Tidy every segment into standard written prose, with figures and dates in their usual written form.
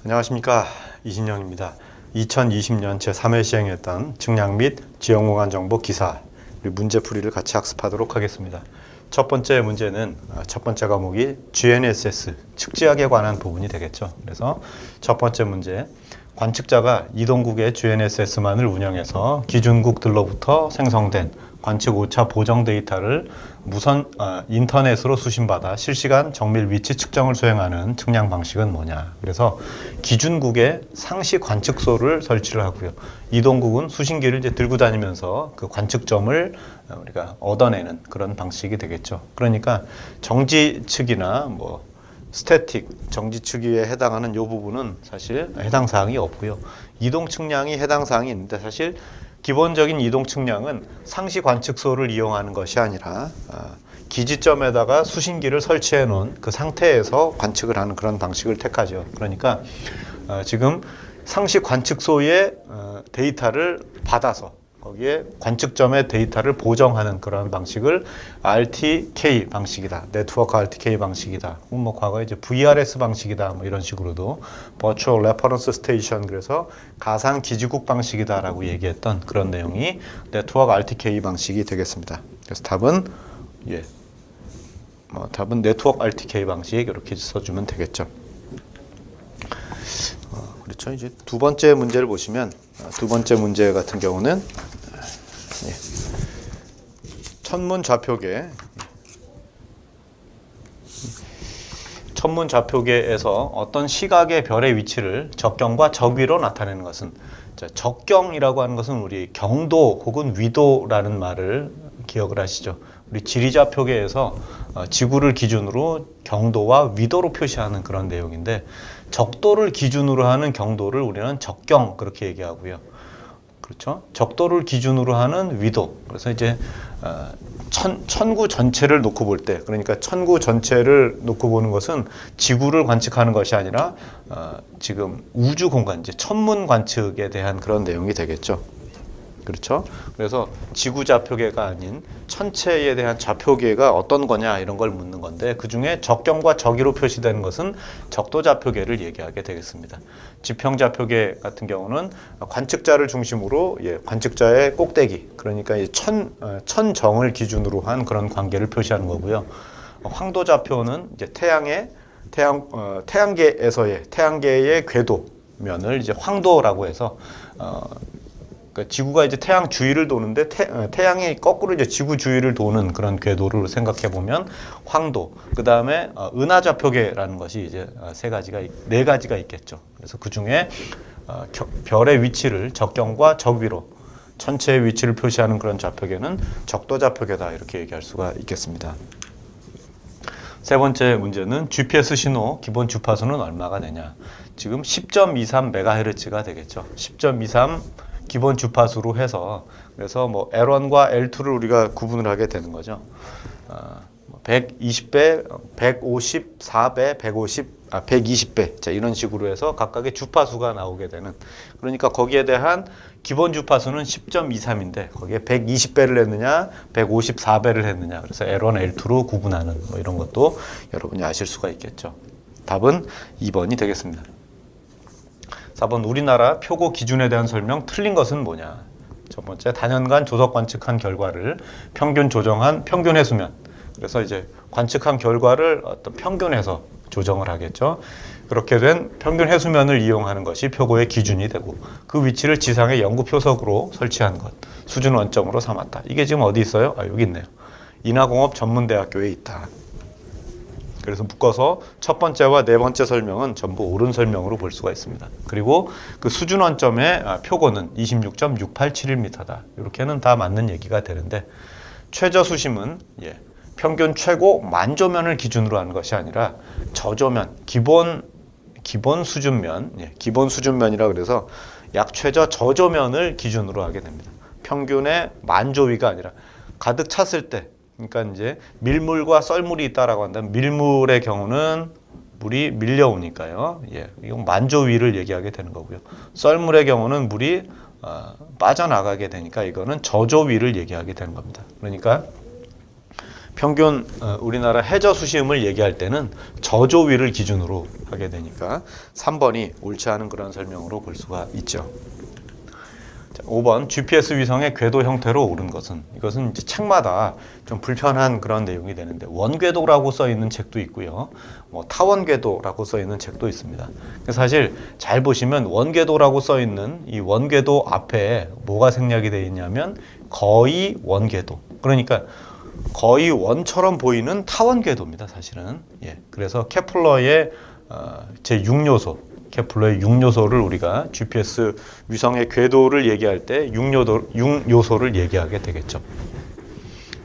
안녕하십니까, 이진영입니다. 2020년 제3회 시행했던 측량 및 지형공간 정보 기사 문제풀이를 같이 학습하도록 하겠습니다. 첫 번째 문제는 첫 번째 과목이 GNSS 측지학에 관한 부분이 되겠죠. 그래서 첫 번째 문제, 관측자가 이동국의 GNSS만을 운영해서 기준국들로부터 생성된 관측 오차 보정 데이터를 무선 인터넷으로 수신받아 실시간 정밀 위치 측정을 수행하는 측량 방식은 뭐냐. 그래서 기준국에 상시 관측소를 설치를 하고요. 이동국은 수신기를 이제 들고 다니면서 그 관측점을 우리가 얻어내는 그런 방식이 되겠죠. 그러니까 정지측이나 뭐 스태틱, 정지측위에 해당하는 이 부분은 사실 해당 사항이 없고요. 이동 측량이 해당 사항이 있는데 사실 기본적인 이동 측량은 상시 관측소를 이용하는 것이 아니라 기지점에다가 수신기를 설치해 놓은 그 상태에서 관측을 하는 그런 방식을 택하죠. 그러니까 지금 상시 관측소의 데이터를 받아서 거기에 관측점의 데이터를 보정하는 그런 방식을 RTK 방식이다. 네트워크 RTK 방식이다. 뭐 과거에 이제 VRS 방식이다. 뭐 이런 식으로도 Virtual Reference Station, 그래서 가상 기지국 방식이다라고 얘기했던 그런 내용이 네트워크 RTK 방식이 되겠습니다. 그래서 답은 답은 네트워크 RTK 방식 이렇게 써주면 되겠죠. 그렇죠. 이제 두 번째 문제를 보시면 두 번째 문제 같은 경우는 천문 좌표계에서 어떤 시각의 별의 위치를 적경과 적위로 나타내는 것은, 적경이라고 하는 것은 우리 경도 혹은 위도라는 말을 기억을 하시죠. 우리 지리좌표계에서 지구를 기준으로 경도와 위도로 표시하는 그런 내용인데, 적도를 기준으로 하는 경도를 우리는 적경 그렇게 얘기하고요. 그렇죠? 적도를 기준으로 하는 위도. 그래서 이제 천구 전체를 놓고 볼 때, 그러니까 천구 전체를 놓고 보는 것은 지구를 관측하는 것이 아니라 지금 우주 공간, 이제 천문 관측에 대한 그런 내용이 되겠죠. 그렇죠? 그래서 지구 좌표계가 아닌 천체에 대한 좌표계가 어떤 거냐 이런 걸 묻는 건데, 그 중에 적경과 적위로 표시되는 것은 적도 좌표계를 얘기하게 되겠습니다. 지평 좌표계 같은 경우는 관측자를 중심으로 관측자의 꼭대기, 그러니까 천정을 기준으로 한 그런 관계를 표시하는 거고요. 황도 좌표는 이제 태양계의 궤도면을 이제 황도라고 해서 그러니까 지구가 이제 태양 주위를 도는데 태양이 거꾸로 이제 지구 주위를 도는 그런 궤도를 생각해 보면 황도. 그 다음에 은하 좌표계라는 것이 이제 네 가지가 있겠죠. 그래서 그 중에 별의 위치를 적경과 적위로, 천체의 위치를 표시하는 그런 좌표계는 적도 좌표계다 이렇게 얘기할 수가 있겠습니다. 세 번째 문제는 GPS 신호 기본 주파수는 얼마가 되냐. 지금 10.23MHz가 되겠죠. 10.23 기본 주파수로 해서, 그래서 뭐 L1과 L2를 우리가 구분을 하게 되는 거죠. 120배, 154배, 120배. 자, 이런 식으로 해서 각각의 주파수가 나오게 되는. 그러니까 거기에 대한 기본 주파수는 10.23인데 거기에 120배를 했느냐, 154배를 했느냐. 그래서 L1, L2로 구분하는 뭐 이런 것도 여러분이 아실 수가 있겠죠. 답은 2번이 되겠습니다. 4번, 우리나라 표고 기준에 대한 설명 틀린 것은 뭐냐. 첫 번째, 단연간 조석 관측한 결과를 평균 조정한 평균 해수면. 그래서 이제 관측한 결과를 어떤 평균해서 조정을 하겠죠. 그렇게 된 평균 해수면을 이용하는 것이 표고의 기준이 되고, 그 위치를 지상의 영구 표석으로 설치한 것, 수준 원점으로 삼았다. 이게 지금 어디 있어요? 여기 있네요. 인하공업전문대학교에 있다. 그래서 묶어서 첫 번째와 네 번째 설명은 전부 옳은 설명으로 볼 수가 있습니다. 그리고 그 수준 원점의 표고는 26.687m다. 이렇게는 다 맞는 얘기가 되는데, 최저 수심은 평균 최고 만조면을 기준으로 하는 것이 아니라 저조면, 기본 수준면, 기본 수준면이라 그래서 약 최저 저조면을 기준으로 하게 됩니다. 평균의 만조위가 아니라 가득 찼을 때, 그러니까 이제 밀물과 썰물이 있다라고 한다면, 밀물의 경우는 물이 밀려오니까요. 이건 만조위를 얘기하게 되는 거고요. 썰물의 경우는 물이 빠져나가게 되니까 이거는 저조위를 얘기하게 되는 겁니다. 그러니까 평균 우리나라 해저 수심을 얘기할 때는 저조위를 기준으로 하게 되니까 3번이 옳지 않은 그런 설명으로 볼 수가 있죠. 자, 5번 GPS 위성의 궤도 형태로 오른 것은, 이것은 이제 책마다 좀 불편한 그런 내용이 되는데 원궤도라고 써 있는 책도 있고요, 뭐 타원궤도라고 써 있는 책도 있습니다. 사실 잘 보시면 원궤도라고 써 있는 이 원궤도 앞에 뭐가 생략이 되어 있냐면 거의 원궤도, 그러니까 거의 원처럼 보이는 타원궤도입니다, 사실은. 예, 그래서 케플러의 제 6요소, 케플러의 6요소를 우리가 GPS 위성의 궤도를 얘기할 때 6요소를 얘기하게 되겠죠.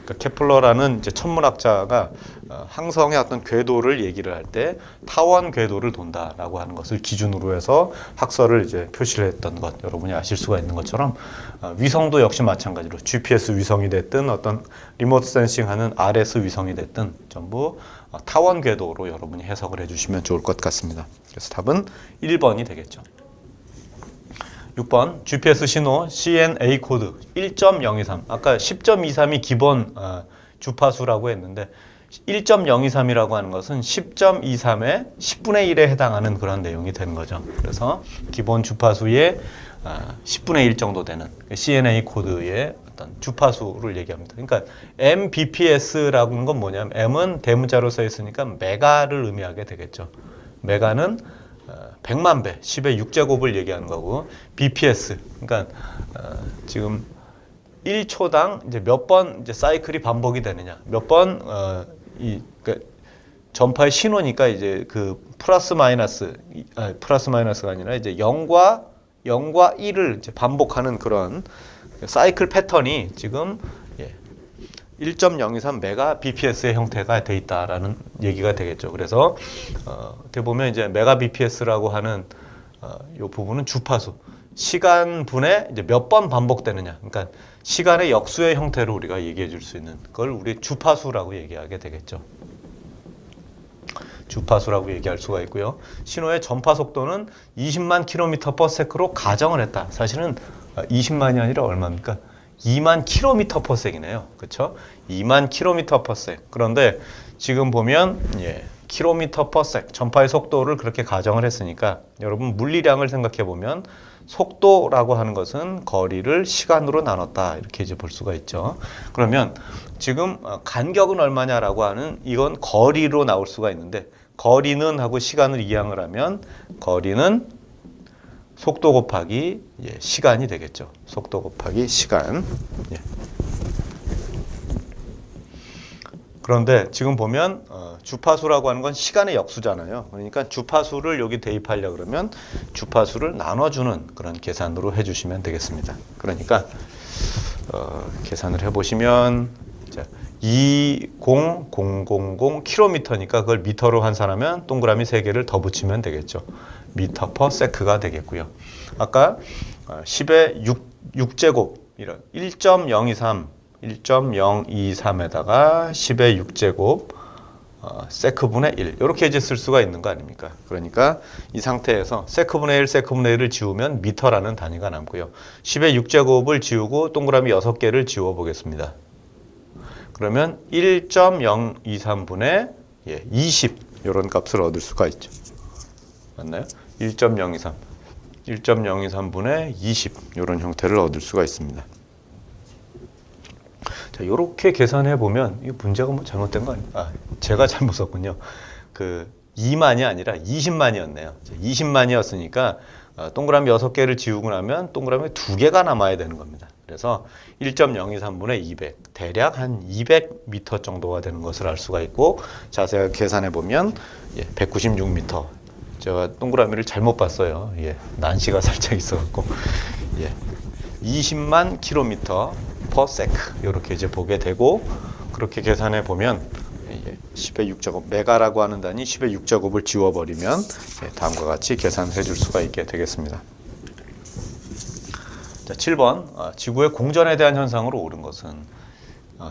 그러니까 케플러라는 이제 천문학자가 항성의 어떤 궤도를 얘기를 할 때 타원 궤도를 돈다라고 하는 것을 기준으로 해서 학설을 이제 표시를 했던 것, 여러분이 아실 수가 있는 것처럼 위성도 역시 마찬가지로 GPS 위성이 됐든 어떤 리모트 센싱하는 RS 위성이 됐든 전부 타원 궤도로 여러분이 해석을 해주시면 좋을 것 같습니다. 그래서 답은 1번이 되겠죠. 6번 GPS 신호 CNA 코드 1.023, 아까 10.23이 기본 주파수라고 했는데 1.023이라고 하는 것은 10.23의 10분의 1에 해당하는 그런 내용이 되는 거죠. 그래서 기본 주파수의 10분의 1 정도 되는 CNA 코드의 어떤 주파수를 얘기합니다. 그러니까 Mbps라고 하는 건 뭐냐면 M은 대문자로 써 있으니까 메가를 의미하게 되겠죠. 메가는 100만 배, 10의 6제곱을 얘기하는 거고, BPS, 그러니까 지금 1초당 이제 몇 번 이제 사이클이 반복이 되느냐, 몇 번 그러니까 전파의 신호니까 이제 그 플러스 마이너스가 아니라 이제 0과 1을 이제 반복하는 그런 사이클 패턴이 지금 1.023 메가 bps의 형태가 돼 있다라는 얘기가 되겠죠. 그래서 어떻게 보면 이제 메가 bps라고 하는 이 부분은 주파수, 시간분에 이제 몇 번 반복되느냐, 그러니까 시간의 역수의 형태로 우리가 얘기해 줄 수 있는 걸 우리 주파수라고 얘기하게 되겠죠. 주파수라고 얘기할 수가 있고요. 신호의 전파 속도는 20만 km/s로 가정을 했다. 사실은 20만이 아니라 얼마입니까? 2만 km/s이네요. 그렇죠? 2만 km/s. 그런데 지금 보면 km/s 전파의 속도를 그렇게 가정을 했으니까 여러분 물리량을 생각해 보면 속도라고 하는 것은 거리를 시간으로 나눴다, 이렇게 이제 볼 수가 있죠. 그러면 지금 간격은 얼마냐라고 하는, 이건 거리로 나올 수가 있는데, 거리는 하고 시간을 이항을 하면 거리는 속도 곱하기 시간이 되겠죠. 속도 곱하기 시간. 그런데 지금 보면 주파수라고 하는 건 시간의 역수잖아요. 그러니까 주파수를 여기 대입하려고 그러면 주파수를 나눠주는 그런 계산으로 해주시면 되겠습니다. 그러니까 계산을 해보시면 20000km니까 그걸 미터로 환산하면 동그라미 3개를 더 붙이면 되겠죠. 미터 퍼 세크가 되겠고요. 아까 10의 6제곱 이런 1.023에다가 10의 6제곱 세크분의 1 이렇게 이제 쓸 수가 있는 거 아닙니까? 그러니까 이 상태에서 세크분의 1, 세크분의 1을 지우면 미터라는 단위가 남고요. 10의 6제곱을 지우고 동그라미 6개를 지워 보겠습니다. 그러면 1.023분의 20 이런 값을 얻을 수가 있죠. 맞나요? 1.023분의 20 이런 형태를 얻을 수가 있습니다. 자, 이렇게 계산해 보면 이 문제가 뭐 잘못된 거 아니에요? 제가 잘못 썼군요. 그 2만이 아니라 20만이었네요. 20만이었으니까 동그라미 6개를 지우고 나면 동그라미 2개가 남아야 되는 겁니다. 그래서 1.023분의 200, 대략 한 200m 정도가 되는 것을 알 수가 있고, 자세하게 계산해 보면 196m. 제가 동그라미를 잘못 봤어요. 난시가 살짝 있어갖고 20만 km/s 이렇게 이제 보게 되고, 그렇게 계산해 보면 10의 6제곱 메가라고 하는 단위 10의 6제곱을 지워버리면 다음과 같이 계산해 줄 수가 있게 되겠습니다. 자, 7번 지구의 공전에 대한 현상으로 옳은 것은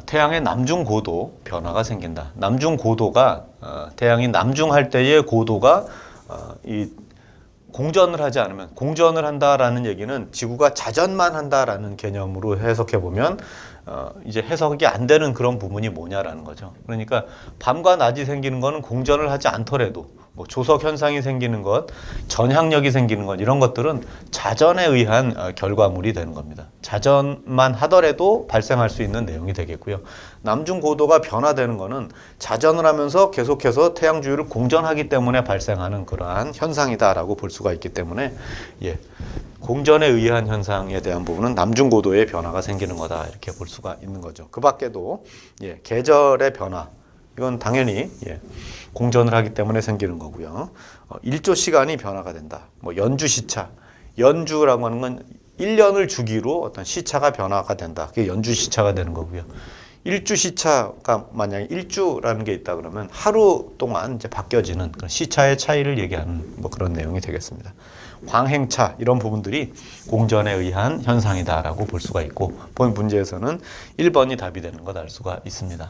태양의 남중 고도 변화가 생긴다. 남중 고도가 태양이 남중할 때의 고도가 이 공전을 하지 않으면, 공전을 한다라는 얘기는 지구가 자전만 한다라는 개념으로 해석해 보면 이제 해석이 안 되는 그런 부분이 뭐냐라는 거죠. 그러니까 밤과 낮이 생기는 거는 공전을 하지 않더라도 뭐 조석 현상이 생기는 것, 전향력이 생기는 것 이런 것들은 자전에 의한 결과물이 되는 겁니다. 자전만 하더라도 발생할 수 있는 내용이 되겠고요. 남중 고도가 변화되는 거는 자전을 하면서 계속해서 태양 주위를 공전하기 때문에 발생하는 그러한 현상이다라고 볼 수가 있기 때문에 공전에 의한 현상에 대한 부분은 남중 고도의 변화가 생기는 거다 이렇게 볼 수가 있는 거죠. 그 밖에도 계절의 변화 이건 당연히 공전을 하기 때문에 생기는 거고요. 일조 시간이 변화가 된다. 뭐 연주 시차, 연주라고 하는 건 1년을 주기로 어떤 시차가 변화가 된다. 그게 연주 시차가 되는 거고요. 일주 시차가 만약에 일주라는 게 있다 그러면 하루 동안 이제 바뀌어지는 그런 시차의 차이를 얘기하는 뭐 그런 내용이 되겠습니다. 광행차 이런 부분들이 공전에 의한 현상이다라고 볼 수가 있고 본 문제에서는 1번이 답이 되는 걸 알 수가 있습니다.